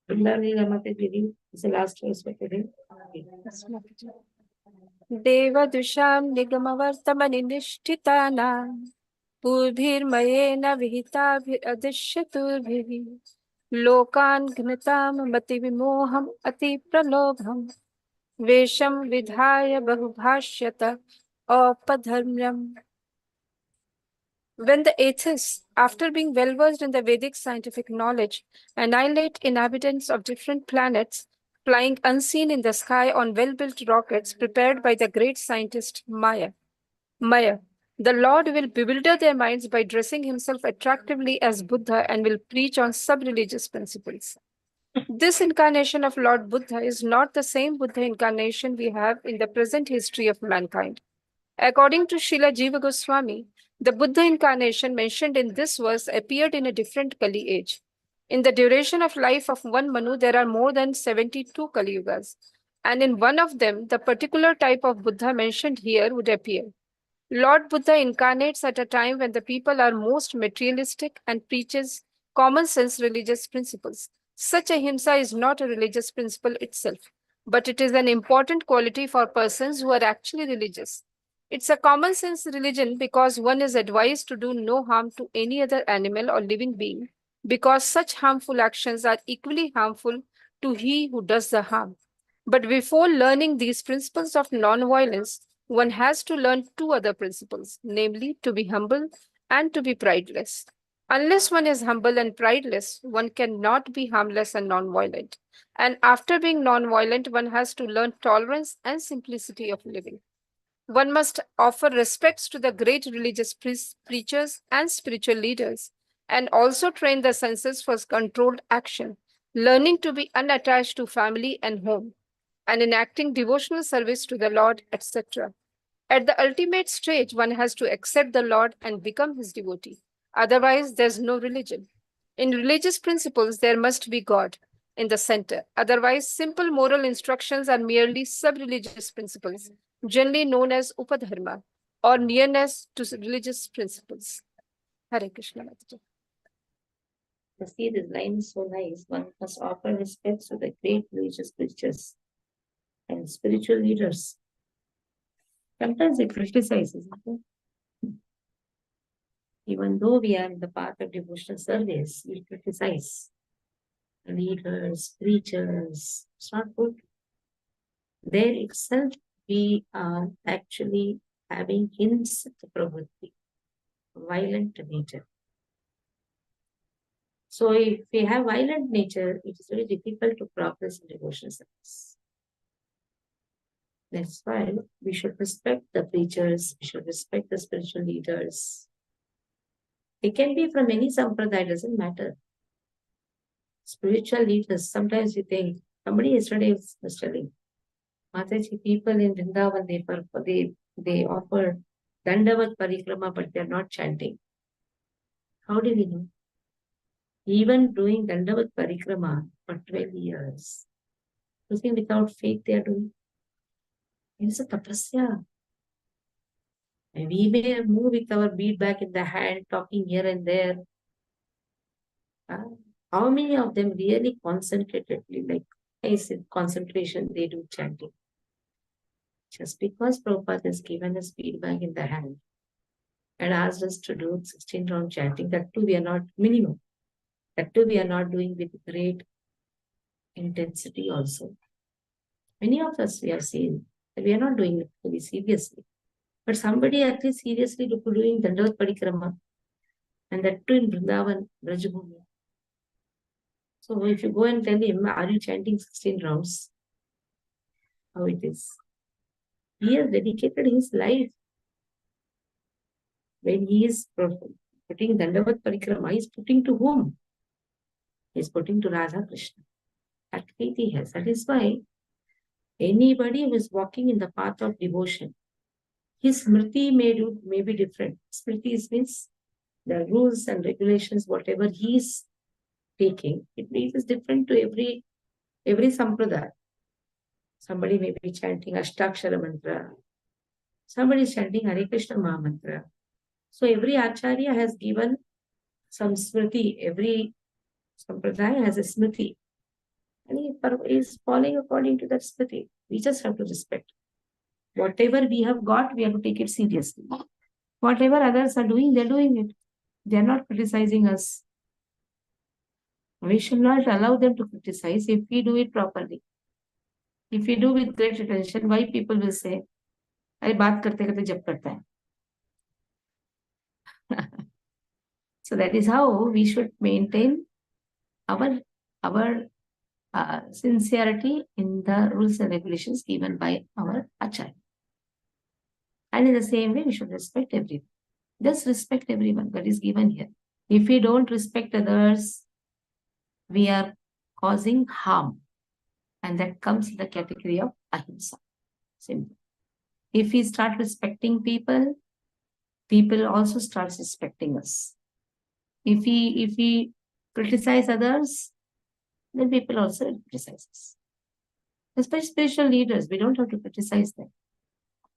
Is the last verse for today. देवदुषां निगमवर्तमनिनिष्ठितानां पूर्भिर्मयेन विहिताभिरदिश्यतुर्भिः लोकान् घ्नतां मतिविमोहम् अतिप्रलोभम् वेषं विधाय बहुभाष्यत औपधर्म्यम्. When the atheists, after being well versed in the Vedic scientific knowledge, annihilate inhabitants of different planets, flying unseen in the sky on well-built rockets prepared by the great scientist Maya, the Lord will bewilder their minds by dressing himself attractively as Buddha and will preach on sub-religious principles. This incarnation of Lord Buddha is not the same Buddha incarnation we have in the present history of mankind. According to Srila Jiva Goswami, the Buddha incarnation mentioned in this verse appeared in a different Kali age. In the duration of life of one Manu, there are more than 72 Kali Yugas, and in one of them, the particular type of Buddha mentioned here would appear. Lord Buddha incarnates at a time when the people are most materialistic and preaches common sense religious principles. Such ahimsa is not a religious principle itself, but it is an important quality for persons who are actually religious. It's a common sense religion because one is advised to do no harm to any other animal or living being, because such harmful actions are equally harmful to he who does the harm. But before learning these principles of non-violence, one has to learn two other principles, namely to be humble and to be prideless. Unless one is humble and prideless, one cannot be harmless and non-violent. And after being non-violent, one has to learn tolerance and simplicity of living. One must offer respects to the great religious preachers and spiritual leaders, and also train the senses for controlled action, learning to be unattached to family and home, and enacting devotional service to the Lord, etc. At the ultimate stage, one has to accept the Lord and become his devotee. Otherwise, there's no religion. In religious principles, there must be God in the center. Otherwise, simple moral instructions are merely sub-religious principles, generally known as upadharma, or nearness to religious principles. Hare Krishna. You see, this line is so nice. One must offer respect to the great religious preachers and spiritual leaders. Sometimes they criticize, isn't it? Even though we are in the path of devotional service, we criticize leaders, preachers. It's not good. There itself, we are actually having hints of pravritti. violent nature. So if we have violent nature, it is very difficult to progress in devotional service. That's why we should respect the preachers, we should respect the spiritual leaders. They can be from any sampradaya, doesn't matter. Spiritual leaders, sometimes we think, somebody yesterday was telling, Mataji, people in Vrindavan, they offer Dandavat Parikrama, but they are not chanting. How do we know? Even doing Dandavat Parikrama for 12 years, you think without faith they are doing? It's a tapasya. And we may move with our bead back in the hand, talking here and there. How many of them really concentratedly, like I said, concentration, they do chanting? Just because Prabhupada has given us feedback in the hand and asked us to do 16 round chanting, that too we are not minimum. That too we are not doing with great intensity also. Many of us we have seen that we are not doing it very seriously. But somebody at least seriously doing Dandavat Parikrama, and that too in Vrindavan, Brajabhumi. So if you go and tell him, are you chanting 16 rounds? How it is? He has dedicated his life. When he is putting Dandavat Parikrama, he is putting to whom? He is putting to Radha Krishna. That faith he has. That is why anybody who is walking in the path of devotion, his smriti may be different. Smriti means the rules and regulations, whatever he is taking, it is different to every sampradaya. Somebody may be chanting Ashtakshara mantra. Somebody is chanting Hare Krishna Maha mantra. So every acharya has given some smriti. Every sampradaya has a smriti. And he is following according to that smriti. We just have to respect. Whatever we have got, we have to take it seriously. Whatever others are doing, they're doing it. They're not criticizing us. We should not allow them to criticize if we do it properly. If we do with great attention, why people will say, अरे बात करते करते जब करता है. So that is how we should maintain our sincerity in the rules and regulations given by our acharya. And in the same way, we should respect everyone. Just respect everyone that is given here. If we don't respect others, we are causing harm. And that comes in the category of ahimsa. Simple. If we start respecting people, people also start respecting us. If we criticize others, then people also criticize us. Especially spiritual leaders, we don't have to criticize them.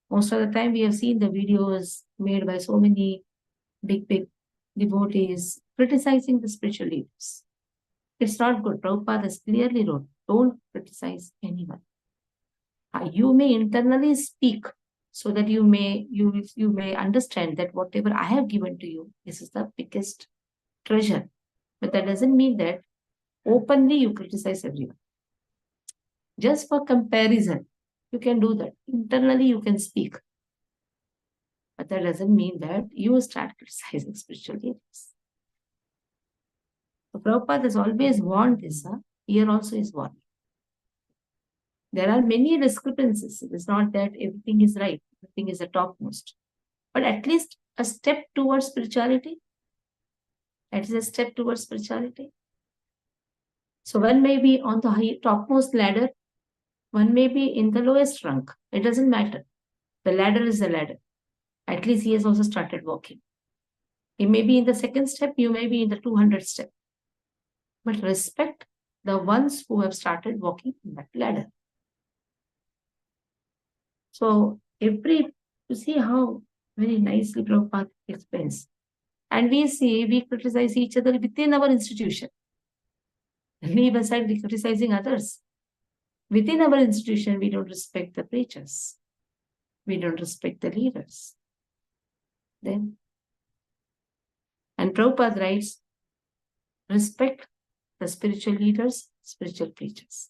Most of the time, we have seen the videos made by so many big devotees criticizing the spiritual leaders. It's not good. Prabhupada has clearly wrote, don't criticize anyone. You may internally speak so that you may understand that whatever I have given to you, this is the biggest treasure. But that doesn't mean that openly you criticize everyone. Just for comparison, you can do that. Internally, you can speak. But that doesn't mean that you start criticizing spiritual leaders. So Prabhupada has always warned this. Here also is warning. There are many discrepancies. It is not that everything is right, everything is the topmost. But at least a step towards spirituality. That is a step towards spirituality. So one may be on the topmost ladder, one may be in the lowest rank. It doesn't matter. The ladder is the ladder. At least he has also started walking. He may be in the second step, you may be in the 200th step. But respect the ones who have started walking in that ladder. So you see how very nicely Prabhupada explains. And we criticize each other within our institution. Leave aside criticizing others. Within our institution, we don't respect the preachers. We don't respect the leaders. And Prabhupada writes, respect the spiritual leaders, spiritual preachers.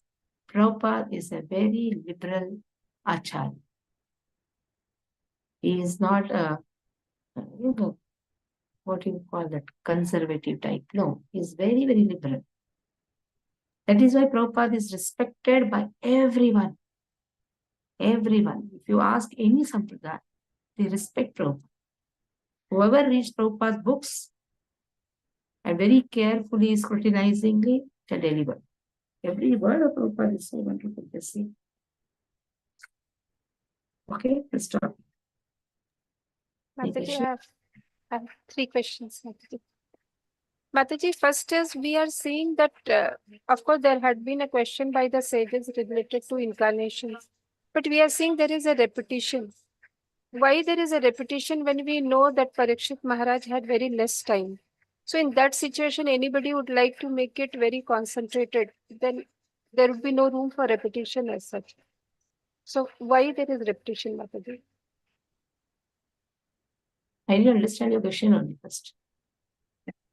Prabhupada is a very liberal acharya. He is not what you call that, conservative type. No, he's very, very liberal. That is why Prabhupada is respected by everyone. Everyone. If you ask any Sampradaya, they respect Prabhupada. Whoever reads Prabhupada's books and very carefully, scrutinizingly, can deliver. Every word of Prabhupada is so wonderful to see. Okay, let's start. Mataji, I have 3 questions. Mataji, first is we are seeing that, of course, there had been a question by the sages related to incarnations, but we are seeing there is a repetition. Why there is a repetition when we know that Parikshit Maharaj had very less time? So in that situation, anybody would like to make it very concentrated, then there would be no room for repetition as such. So why there is repetition, Mataji? I didn't understand your question only first.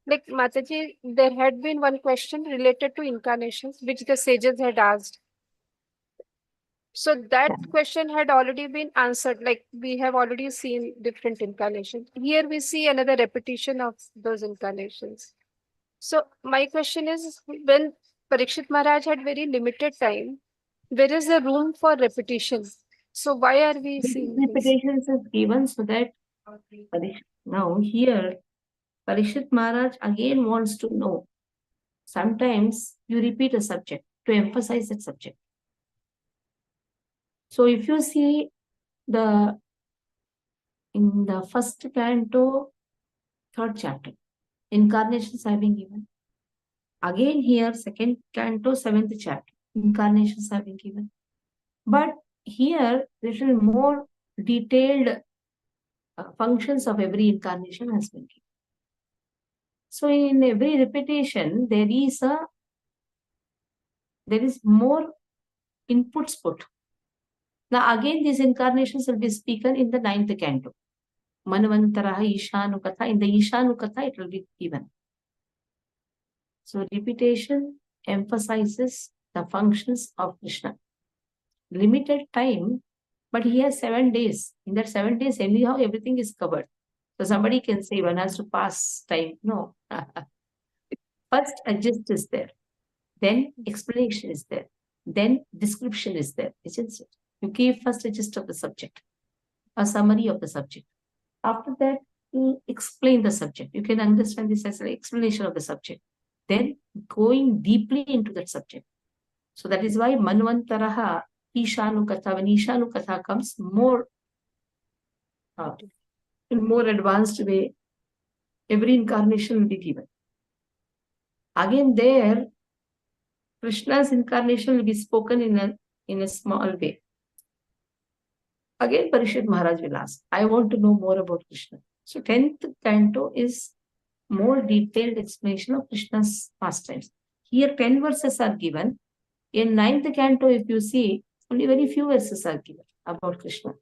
Like Mataji, there had been one question related to incarnations, which the sages had asked. So that question had already been answered, like we have already seen different incarnations. Here we see another repetition of those incarnations. So my question is, when Parikshit Maharaj had very limited time, there is a room for repetition. So why are we seeing this? Repetitions is given so that now here Parikshit Maharaj again wants to know. Sometimes you repeat a subject to emphasize that subject. So if you see in the first canto, 3rd chapter, incarnations have been given. Again here, 2nd canto, 7th chapter, incarnations have been given. But here, little more detailed functions of every incarnation has been given. So in every repetition, there is more inputs put. Now again, these incarnations will be spoken in the 9th canto. Manvantaraha Ishanukatha. In the Ishanukatha, it will be given. So repetition emphasizes the functions of Krishna. Limited time, but he has 7 days. In that 7 days, anyhow, everything is covered. So somebody can say one has to pass time. No. First, a gist is there. Then explanation is there. Then description is there, isn't it? You give first a gist of the subject, a summary of the subject. After that, you explain the subject. You can understand this as an explanation of the subject. Then going deeply into that subject. So that is why Manvantaraha Ishanukatha, when Ishanukatha comes more in more advanced way, every incarnation will be given. Again there, Krishna's incarnation will be spoken in a small way. Again, Parikshit Maharaj will ask, I want to know more about Krishna. So 10th canto is more detailed explanation of Krishna's pastimes. Here 10 verses are given. In 9th canto, if you see, only very few verses are given about Krishna.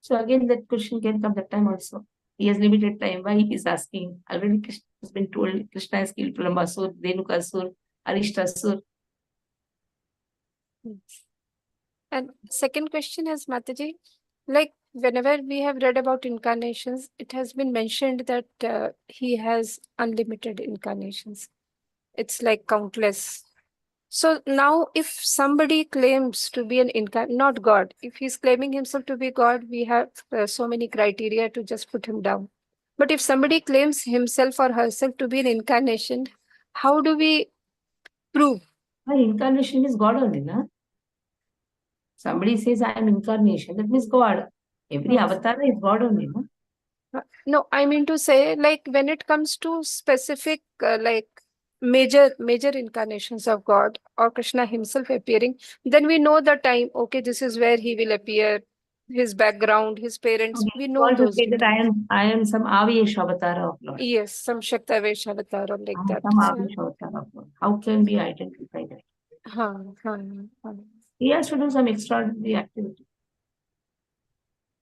So again, that question can come that time also. He has limited time. Why he is asking? Already Krishna has been told Krishna has killed Pralambasur, Dhenukasur, Arishtasur. And second question is, Mataji, like whenever we have read about incarnations, it has been mentioned that he has unlimited incarnations. It's like countless. So now if somebody claims to be not God, if he's claiming himself to be God, we have so many criteria to just put him down. But if somebody claims himself or herself to be an incarnation, how do we prove? Well, incarnation is God only, na? Somebody says, I am incarnation, that means God. Every avatar is God only, na? No, I mean to say, like when it comes to specific, like major incarnations of God or Krishna himself appearing, then we know the time. Okay, this is where he will appear. His background, his parents, we know God will those say that details. I am some Avesh avatar of Lord. Yes, some Shaktavesh avatar or like I am that. some Avesh avatar of Lord. How can we identify that? He has to do some extraordinary activity.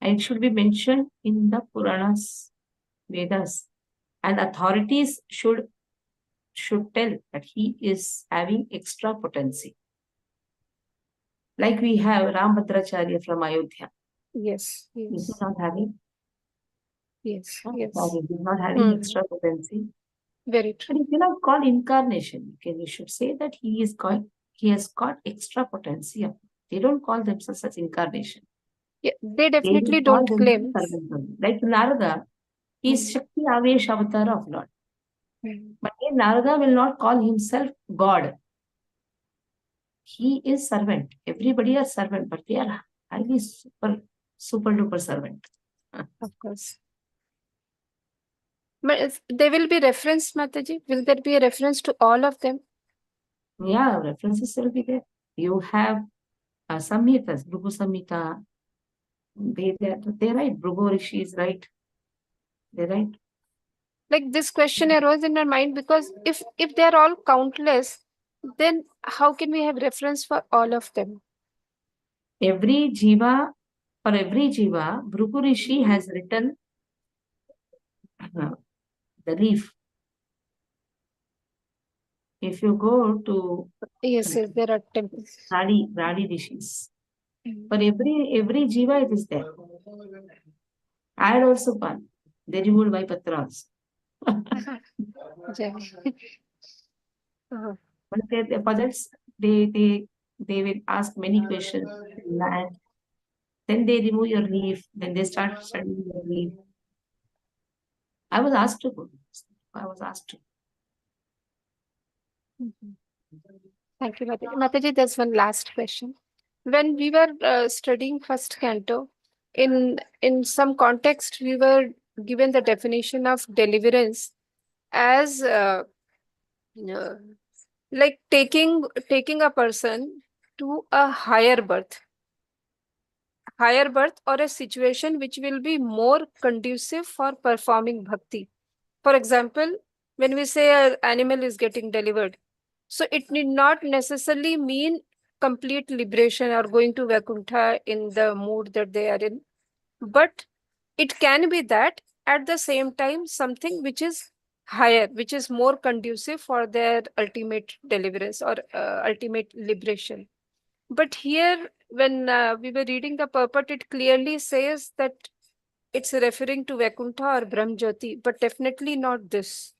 And it should be mentioned in the Puranas, Vedas. And authorities should tell that he is having extra potency. Like we have Rambhadracharya from Ayodhya. Yes, Is he yes. not having? Yes, Or yes. he is not having Hmm. extra potency. Very But true. you cannot call incarnation. You should say that he has got extra potency. They don't call themselves as incarnation. Yeah, they They definitely will call don't claim. themselves servants only. Like Narada, he is Shakti Avesh avatar of Lord. Hmm. But here Narada will not call himself God. He is servant. Everybody are servant, but they are highly super duper servant. Of course. But there will be reference, Mataji. Will there be a reference to all of them? Yeah, references will be there. You have Samhitas, Bhrugu Samhita. They right. Bhrugu Rishi is right. They're right. Like this question arose in my mind because if they are all countless, then how can we have reference for all of them? Every jiva, for every jiva, Bhrugu Rishi has written the leaf. If you go to Yes, yes, there are temples. Radi Rishis, for every jiva it is there. I had also one. They removed my patra also. Jai. But for that, they will ask many questions. And then they remove your leaf. Then they start studying your leaf. I was asked to go. I was asked to. Thank you, Mataji. Mataji, there's one last question. When we were studying first canto, in some context, we were given the definition of deliverance as uh, like taking a person to a higher birth or a situation which will be more conducive for performing bhakti. For example, when we say an animal is getting delivered, so it need not necessarily mean complete liberation or going to Vaikuntha in the mood that they are in, but it can be that at the same time something which is higher, which is more conducive for their ultimate deliverance or ultimate liberation. But here, when we were reading the purport, it clearly says that it's referring to Vaikuntha or Brahmjyoti, but definitely not this.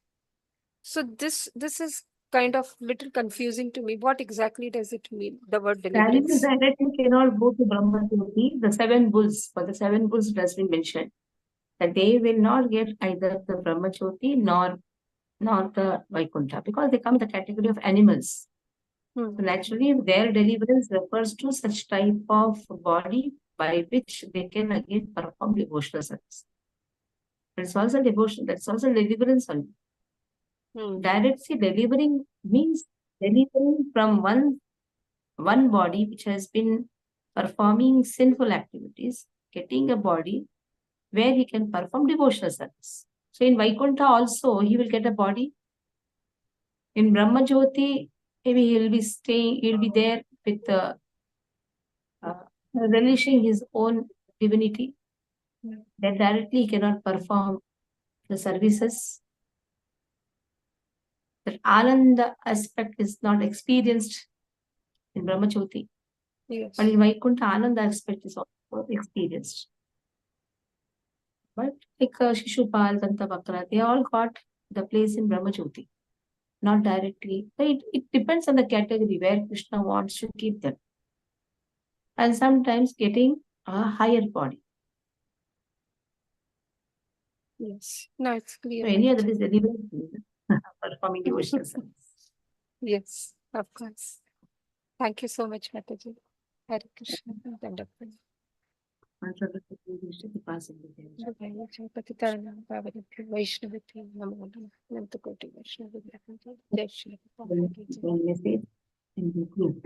So this is kind of little confusing to me. What exactly does it mean, the word The animal deliverance? directly cannot go to Brahma Jyoti. The seven bulls, for the seven bulls, it has been mentioned that they will not get either the Brahma Jyoti nor the Vaikuntha because they come in the category of animals. So naturally, their deliverance refers to such type of body by which they can again perform devotional service. It's also devotion. That's also deliverance only. Direct see delivering means delivering from one body which has been performing sinful activities, getting a body where he can perform devotional service. So in Vaikuntha also he will get a body. In Brahma Jyoti, maybe he'll be there with relishing his own divinity. Then directly he cannot perform the services. That Ananda aspect is not experienced in Brahma Jyoti. Yes. But in Vaikuntha, Ananda aspect is also experienced. But like Shishupal, Dantavakra, they all got the place in Brahma Jyoti. Not directly. So it depends on the category where Krishna wants to keep them. And sometimes getting a higher body. Yes. No, it's clear. So any other is deliverance performing devotional service. Yes, of course. Thank you so much, Mataji. Hare Krishna. Wonderful. पतितानां पावनेभ्यो वैष्णवेभ्यो नमो नमः अनन्तकोटि वैष्णवेभ्यः जय Shri Krishna. When you say in the group.